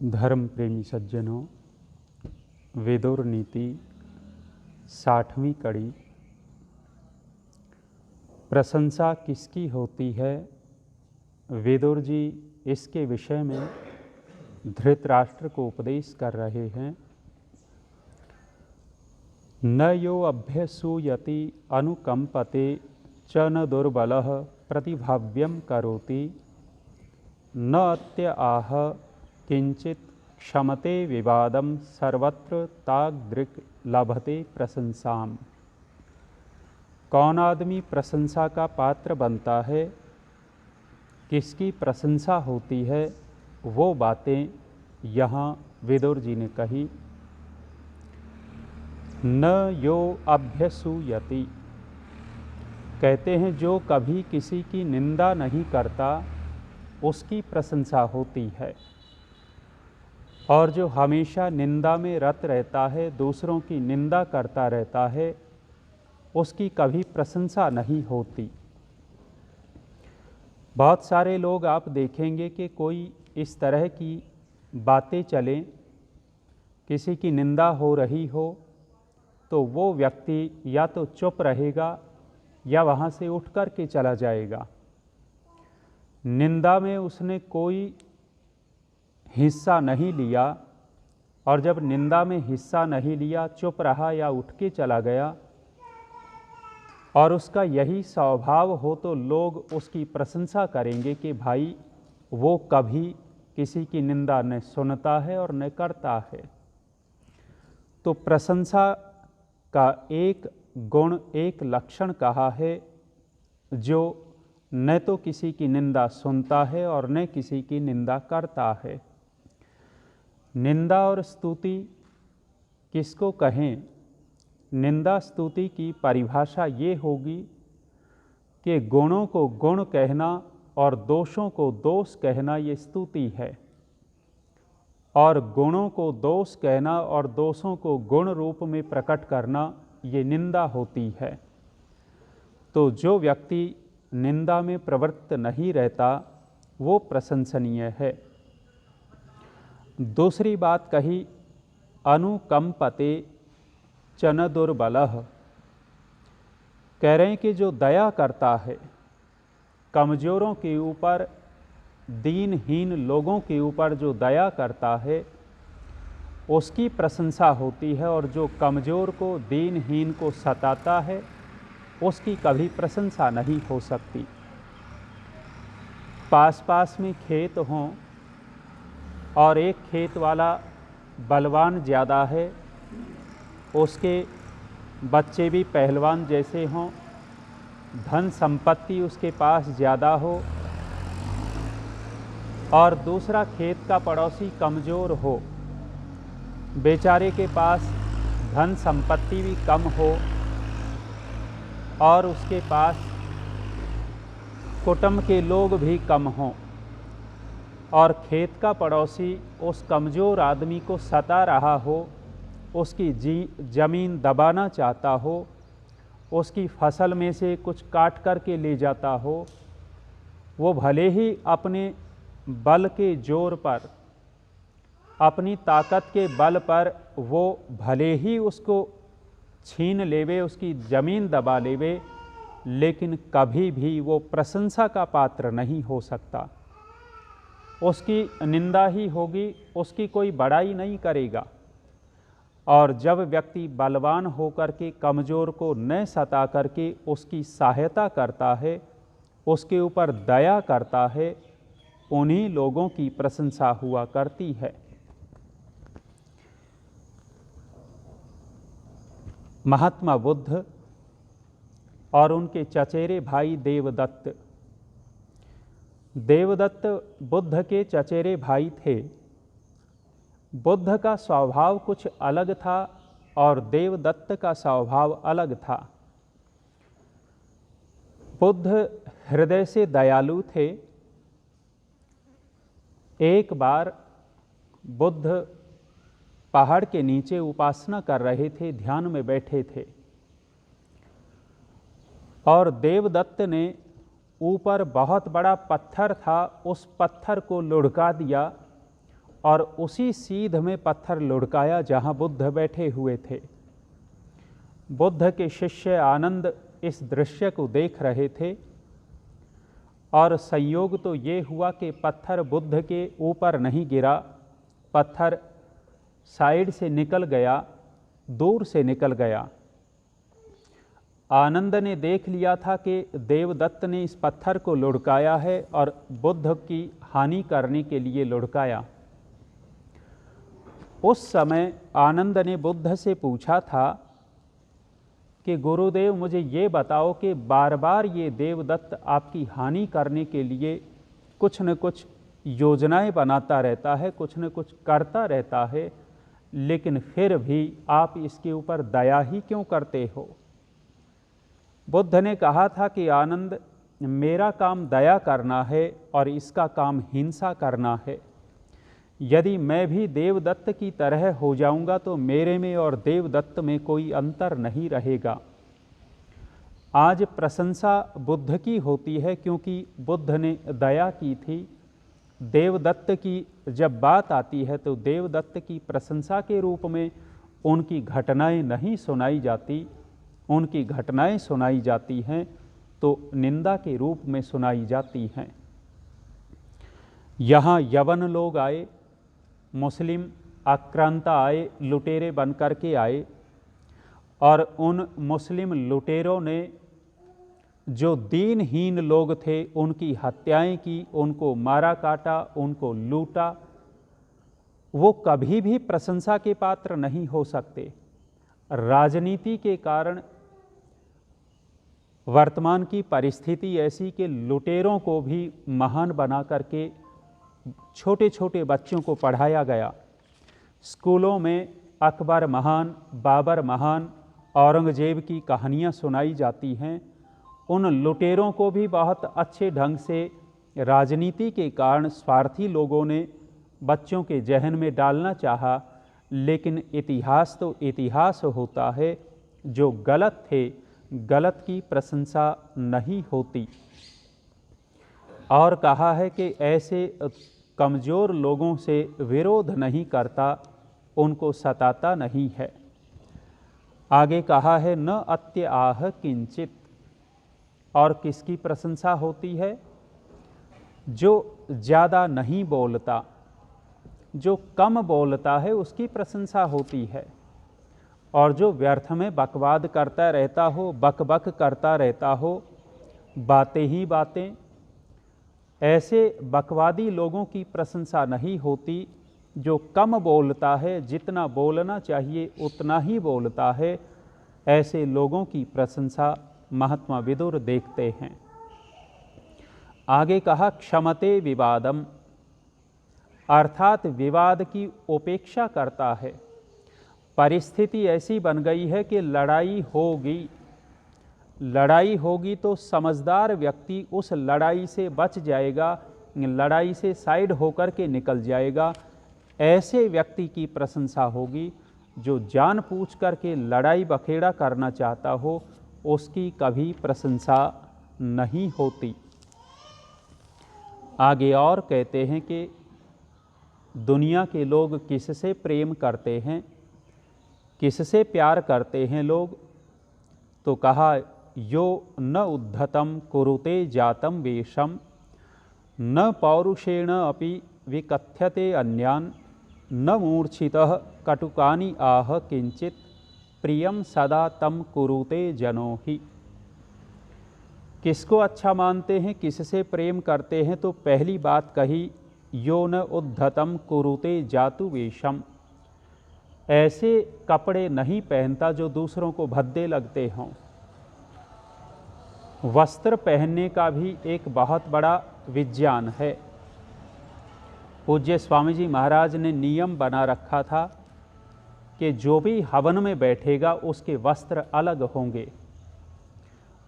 धर्म प्रेमी सज्जनों, वेदोर नीति 60वीं कड़ी। प्रशंसा किसकी होती है? वेदोर जी इसके विषय में धृतराष्ट्र को उपदेश कर रहे हैं। न यो अभ्यसूयति अनुकंपते च न दुर्बलः प्रतिभाव्यम करोति न अत्य आह किंचित क्षमते विवादम सर्वत्र तादृक् लभते प्रशंसाम। कौन आदमी प्रशंसा का पात्र बनता है, किसकी प्रशंसा होती है, वो बातें यहाँ विदुर जी ने कही। न यो अभ्यसूयति, कहते हैं जो कभी किसी की निंदा नहीं करता उसकी प्रशंसा होती है, और जो हमेशा निंदा में रत रहता है, दूसरों की निंदा करता रहता है, उसकी कभी प्रशंसा नहीं होती। बहुत सारे लोग आप देखेंगे कि कोई इस तरह की बातें चलें, किसी की निंदा हो रही हो तो वो व्यक्ति या तो चुप रहेगा या वहाँ से उठ कर के चला जाएगा। निंदा में उसने कोई हिस्सा नहीं लिया, और जब निंदा में हिस्सा नहीं लिया, चुप रहा या उठ के चला गया, और उसका यही स्वभाव हो तो लोग उसकी प्रशंसा करेंगे कि भाई वो कभी किसी की निंदा न सुनता है और न करता है। तो प्रशंसा का एक गुण, एक लक्षण कहा है, जो न तो किसी की निंदा सुनता है और न किसी की निंदा करता है। निंदा और स्तुति किसको कहें? निंदा स्तुति की परिभाषा ये होगी कि गुणों को गुण कहना और दोषों को दोष कहना ये स्तुति है, और गुणों को दोष कहना और दोषों को गुण रूप में प्रकट करना ये निंदा होती है। तो जो व्यक्ति निंदा में प्रवृत्त नहीं रहता वो प्रशंसनीय है। दूसरी बात कही, अनुकंपते च न दुर्बलः, कह रहे हैं कि जो दया करता है, कमज़ोरों के ऊपर, दीनहीन लोगों के ऊपर जो दया करता है उसकी प्रशंसा होती है, और जो कमज़ोर को, दीनहीन को सताता है उसकी कभी प्रशंसा नहीं हो सकती। पास पास में खेत हों और एक खेत वाला बलवान ज़्यादा है, उसके बच्चे भी पहलवान जैसे हों, धन संपत्ति उसके पास ज़्यादा हो, और दूसरा खेत का पड़ोसी कमज़ोर हो, बेचारे के पास धन संपत्ति भी कम हो और उसके पास कुटुंब के लोग भी कम हों, और खेत का पड़ोसी उस कमज़ोर आदमी को सता रहा हो, उसकी ज़मीन दबाना चाहता हो, उसकी फसल में से कुछ काट कर के ले जाता हो, वो भले ही अपने बल के जोर पर, अपनी ताकत के बल पर वो भले ही उसको छीन लेवे, उसकी ज़मीन दबा लेवे, लेकिन कभी भी वो प्रशंसा का पात्र नहीं हो सकता। उसकी निंदा ही होगी, उसकी कोई बड़ाई नहीं करेगा। और जब व्यक्ति बलवान होकर के कमज़ोर को न सता करके उसकी सहायता करता है, उसके ऊपर दया करता है, उन्हीं लोगों की प्रशंसा हुआ करती है। महात्मा बुद्ध और उनके चचेरे भाई देवदत्त, देवदत्त बुद्ध के चचेरे भाई थे। बुद्ध का स्वभाव कुछ अलग था और देवदत्त का स्वभाव अलग था। बुद्ध हृदय से दयालु थे। एक बार बुद्ध पहाड़ के नीचे उपासना कर रहे थे, ध्यान में बैठे थे, और देवदत्त ने ऊपर बहुत बड़ा पत्थर था, उस पत्थर को लुढ़का दिया और उसी सीध में पत्थर लुढ़काया जहाँ बुद्ध बैठे हुए थे। बुद्ध के शिष्य आनंद इस दृश्य को देख रहे थे और संयोग तो ये हुआ कि पत्थर बुद्ध के ऊपर नहीं गिरा, पत्थर साइड से निकल गया, दूर से निकल गया। आनंद ने देख लिया था कि देवदत्त ने इस पत्थर को लुढ़काया है और बुद्ध की हानि करने के लिए लुढ़काया। उस समय आनंद ने बुद्ध से पूछा था कि गुरुदेव मुझे ये बताओ कि बार बार ये देवदत्त आपकी हानि करने के लिए कुछ न कुछ योजनाएं बनाता रहता है, कुछ न कुछ करता रहता है, लेकिन फिर भी आप इसके ऊपर दया ही क्यों करते हो? बुद्ध ने कहा था कि आनंद, मेरा काम दया करना है और इसका काम हिंसा करना है। यदि मैं भी देवदत्त की तरह हो जाऊंगा तो मेरे में और देवदत्त में कोई अंतर नहीं रहेगा। आज प्रशंसा बुद्ध की होती है क्योंकि बुद्ध ने दया की थी। देवदत्त की जब बात आती है तो देवदत्त की प्रशंसा के रूप में उनकी घटनाएं नहीं सुनाई जाती। उनकी घटनाएं सुनाई जाती हैं तो निंदा के रूप में सुनाई जाती हैं। यहाँ यवन लोग आए, मुस्लिम आक्रांता आए, लुटेरे बन कर के आए और उन मुस्लिम लुटेरों ने जो दीनहीन लोग थे उनकी हत्याएं की, उनको मारा काटा, उनको लूटा। वो कभी भी प्रशंसा के पात्र नहीं हो सकते। राजनीति के कारण वर्तमान की परिस्थिति ऐसी कि लुटेरों को भी महान बना करके छोटे छोटे बच्चों को पढ़ाया गया। स्कूलों में अकबर महान, बाबर महान, औरंगजेब की कहानियाँ सुनाई जाती हैं। उन लुटेरों को भी बहुत अच्छे ढंग से राजनीति के कारण स्वार्थी लोगों ने बच्चों के जहन में डालना चाहा, लेकिन इतिहास तो इतिहास होता है। जो गलत थे, गलत की प्रशंसा नहीं होती। और कहा है कि ऐसे कमज़ोर लोगों से विरोध नहीं करता, उनको सताता नहीं है। आगे कहा है न अत्य आह किंचित। और किसकी प्रशंसा होती है? जो ज़्यादा नहीं बोलता, जो कम बोलता है उसकी प्रशंसा होती है। और जो व्यर्थ में बकवाद करता रहता हो, बक बक करता रहता हो, बातें ही बातें, ऐसे बकवादी लोगों की प्रशंसा नहीं होती। जो कम बोलता है, जितना बोलना चाहिए उतना ही बोलता है, ऐसे लोगों की प्रशंसा महात्मा विदुर देखते हैं। आगे कहा क्षमते विवादम, अर्थात विवाद की उपेक्षा करता है। परिस्थिति ऐसी बन गई है कि लड़ाई होगी, लड़ाई होगी तो समझदार व्यक्ति उस लड़ाई से बच जाएगा, लड़ाई से साइड होकर के निकल जाएगा। ऐसे व्यक्ति की प्रशंसा होगी। जो जानबूझ करके लड़ाई बखेड़ा करना चाहता हो उसकी कभी प्रशंसा नहीं होती। आगे और कहते हैं कि दुनिया के लोग किससे प्रेम करते हैं, किससे प्यार करते हैं लोग? तो कहा यो न उद्धतम कुरुते जातम वेशम, न पौरुषेण अपि विकथ्यते अन्यान, न मूर्छितः कटुकानि आह किंचित, प्रियम सदा तम कुरुते जनो ही। किसको अच्छा मानते हैं, किससे प्रेम करते हैं? तो पहली बात कही यो न उद्धतम कुरुते जातु वेशम, ऐसे कपड़े नहीं पहनता जो दूसरों को भद्दे लगते हों। वस्त्र पहनने का भी एक बहुत बड़ा विज्ञान है। पूज्य स्वामी जी महाराज ने नियम बना रखा था कि जो भी हवन में बैठेगा उसके वस्त्र अलग होंगे।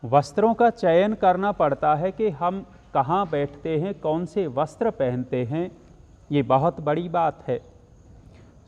वस्त्रों का चयन करना पड़ता है कि हम कहाँ बैठते हैं, कौन से वस्त्र पहनते हैं, ये बहुत बड़ी बात है।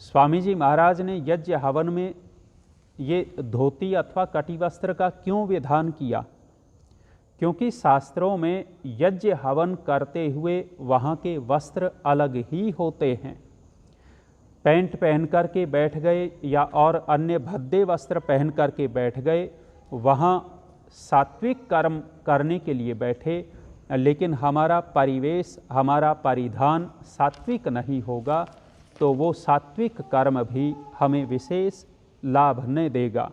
स्वामी जी महाराज ने यज्ञ हवन में ये धोती अथवा कटी वस्त्र का क्यों विधान किया? क्योंकि शास्त्रों में यज्ञ हवन करते हुए वहाँ के वस्त्र अलग ही होते हैं। पैंट पहन कर के बैठ गए या और अन्य भद्दे वस्त्र पहन कर के बैठ गए, वहाँ सात्विक कर्म करने के लिए बैठे, लेकिन हमारा परिवेश, हमारा परिधान सात्विक नहीं होगा तो वो सात्विक कर्म भी हमें विशेष लाभ न देगा।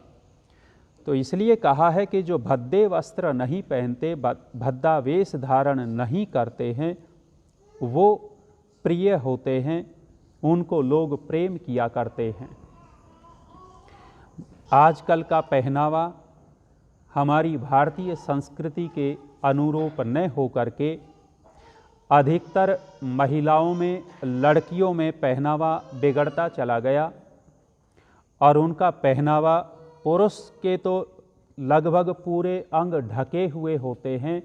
तो इसलिए कहा है कि जो भद्दे वस्त्र नहीं पहनते, भद्दा वेश धारण नहीं करते हैं, वो प्रिय होते हैं, उनको लोग प्रेम किया करते हैं। आजकल का पहनावा हमारी भारतीय संस्कृति के अनुरूप न होकर के अधिकतर महिलाओं में, लड़कियों में पहनावा बिगड़ता चला गया और उनका पहनावा पुरुष के तो लगभग पूरे अंग ढके हुए होते हैं,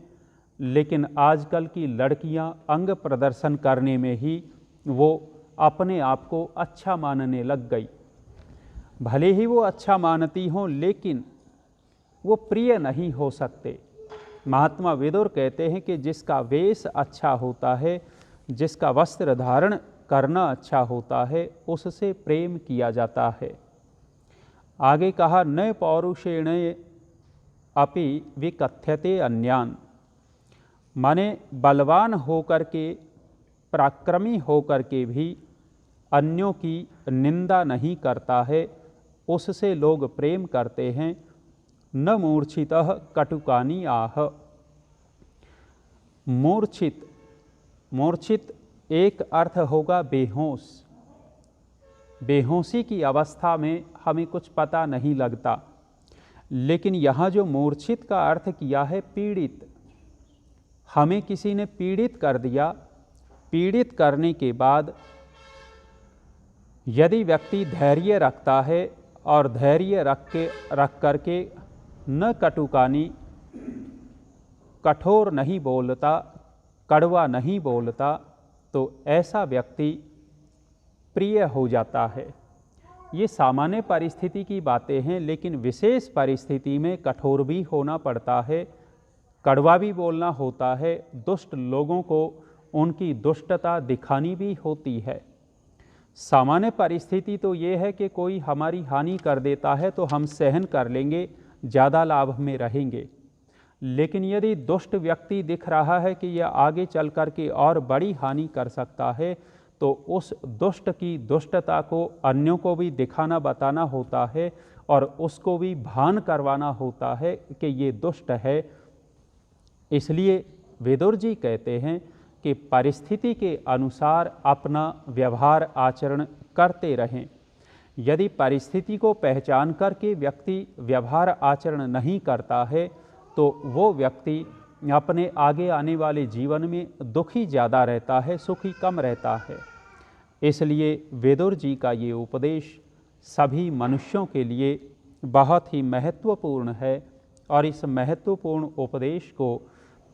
लेकिन आजकल की लड़कियां अंग प्रदर्शन करने में ही वो अपने आप को अच्छा मानने लग गई। भले ही वो अच्छा मानती हों, लेकिन वो प्रिय नहीं हो सकते। महात्मा विदुर कहते हैं कि जिसका वेश अच्छा होता है, जिसका वस्त्र धारण करना अच्छा होता है, उससे प्रेम किया जाता है। आगे कहा, न पौरुषेण अपि विकथ्यते अन्यान, माने बलवान होकर के, पराक्रमी होकर के भी अन्यों की निंदा नहीं करता है, उससे लोग प्रेम करते हैं। न मूर्छितः कटुकानि आह। मूर्छित, मूर्छित एक अर्थ होगा बेहोश। बेहोशी की अवस्था में हमें कुछ पता नहीं लगता, लेकिन यहाँ जो मूर्छित का अर्थ किया है पीड़ित। हमें किसी ने पीड़ित कर दिया, पीड़ित करने के बाद यदि व्यक्ति धैर्य रखता है और धैर्य रख करके न कटुकानी, कठोर नहीं बोलता, कड़वा नहीं बोलता, तो ऐसा व्यक्ति प्रिय हो जाता है। ये सामान्य परिस्थिति की बातें हैं, लेकिन विशेष परिस्थिति में कठोर भी होना पड़ता है, कड़वा भी बोलना होता है, दुष्ट लोगों को उनकी दुष्टता दिखानी भी होती है। सामान्य परिस्थिति तो ये है कि कोई हमारी हानि कर देता है तो हम सहन कर लेंगे, ज़्यादा लाभ में रहेंगे। लेकिन यदि दुष्ट व्यक्ति दिख रहा है कि यह आगे चल कर के और बड़ी हानि कर सकता है, तो उस दुष्ट की दुष्टता को अन्यों को भी दिखाना बताना होता है और उसको भी भान करवाना होता है कि ये दुष्ट है। इसलिए विदुर जी कहते हैं कि परिस्थिति के अनुसार अपना व्यवहार आचरण करते रहें। यदि परिस्थिति को पहचान करके व्यक्ति व्यवहार आचरण नहीं करता है, तो वो व्यक्ति अपने आगे आने वाले जीवन में दुखी ज़्यादा रहता है, सुखी कम रहता है। इसलिए विदुर जी का ये उपदेश सभी मनुष्यों के लिए बहुत ही महत्वपूर्ण है और इस महत्वपूर्ण उपदेश को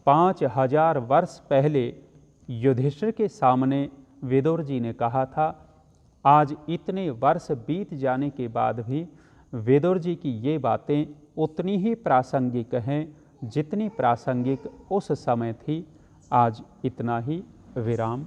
5000 वर्ष पहले युधिष्ठिर के सामने विदुर जी ने कहा था। आज इतने वर्ष बीत जाने के बाद भी विदुर जी की ये बातें उतनी ही प्रासंगिक हैं जितनी प्रासंगिक उस समय थी। आज इतना ही, विराम।